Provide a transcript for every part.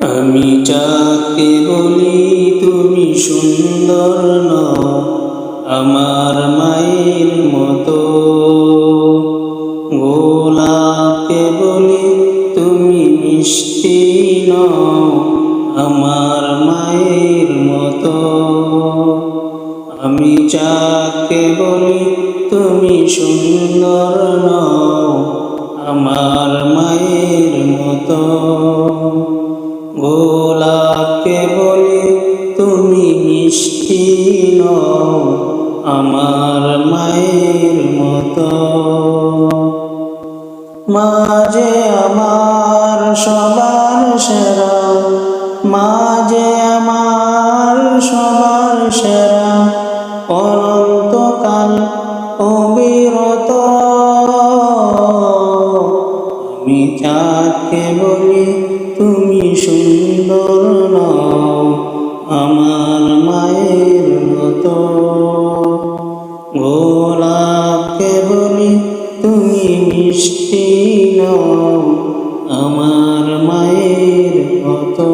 আমি যাকে বলি তুমি সুন্দর নও, আমার মায়ের মতো। গোলাপকে বলি তুমি মিষ্টি নও, আমার মায়ের মতো। আমি যাকে বলি তুমি সুন্দর নও, আমার মায়ের মতো। গোলাপকে বলি তুমি মিষ্টি নও, আমার মায়ের মতো। মা যে আমার সবার সেরা, মা যে আমার সবার সেরা, অনন্তকাল অবিরত। আমি যাকে বলি তুমি সুন্দর নও, আমার মায়ের মতো। গোলাপকে বলি তুমি মিষ্টি নও, আমার মায়ের মতো।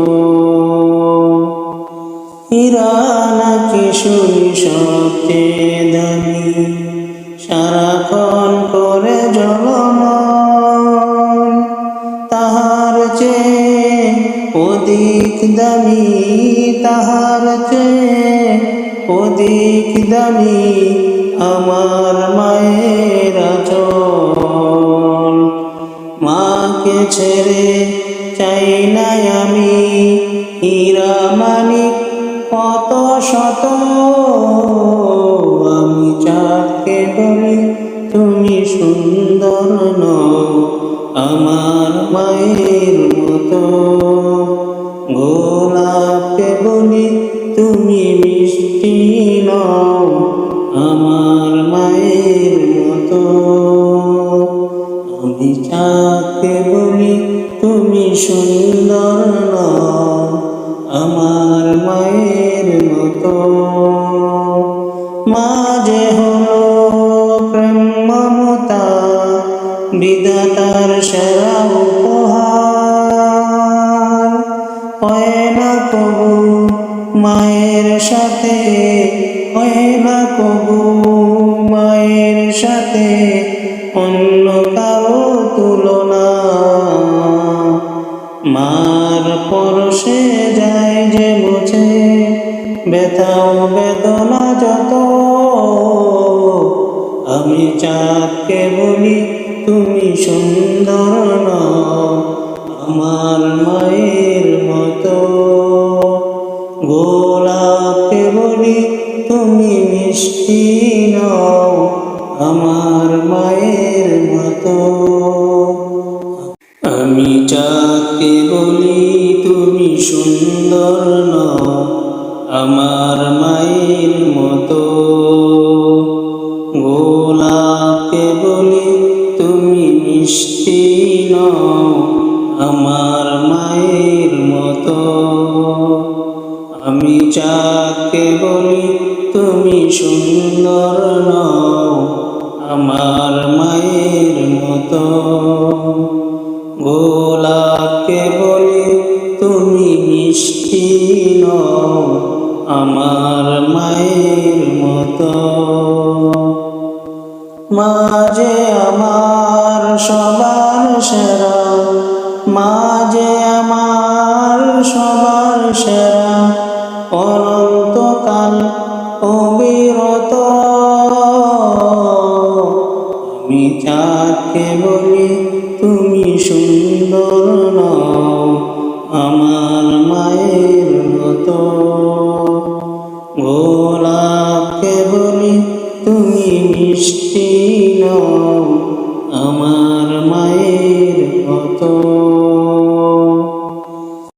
হীরা নাকি শুনি সবচেয়ে দামি, সারাক্ষণ করে ঝলমল, তাহার চেয়ে অধিক দামি, তাহার চেয়ে অধিক দামি আমার মায়ের আঁচল। মাকে ছেড়ে চাই না আমি হীরা মানিক কত শত। আমি যাকে বলি তুমি সুন্দর নও, আমার মায়ের মতো। গোলাপকে বলি তুমি মিষ্টি নও, আমার মায়ের মতো। আমি যাকে বলি তুমি সুন্দর নও, আমার মায়ের মতো। মা যে হলো প্রেম মমতা, বিধাতার সেরা উপহার। হয় না কবু মায়ের সাথে, হয় না কবু মায়ের সাথে অন্য কারো তুলনা। মার পরশে যায় যে মুছে ব্যথা ও বেদনা যত। আমি যাকে বলি তুমি সুন্দর নও, আমার মায়ের মতো। গোলাপকে বলি তুমি মিষ্টি নও, আমার মায়ের মতো। আমি যাকে বলি তুমি সুন্দর নও, আমার মায়ের মতো। গোলাপকে বলি তুমি মিষ্টি নও, আমার মায়ের মতো। আমি যাকে বলি তুমি সুন্দর নও, আমার মায়ের মতো। গোলাপকে বলি তুমি মিষ্টি নও, আমার মায়ের মতো। মা যে আমার সবার সেরা, মা যে আমার সবার সেরা, অনন্তকাল অবিরত। আমি যাকে বলি তুমি সুন্দর নও, আমার মায়ের মতো। গোলাপকে বলি তুমি মিষ্টি নও,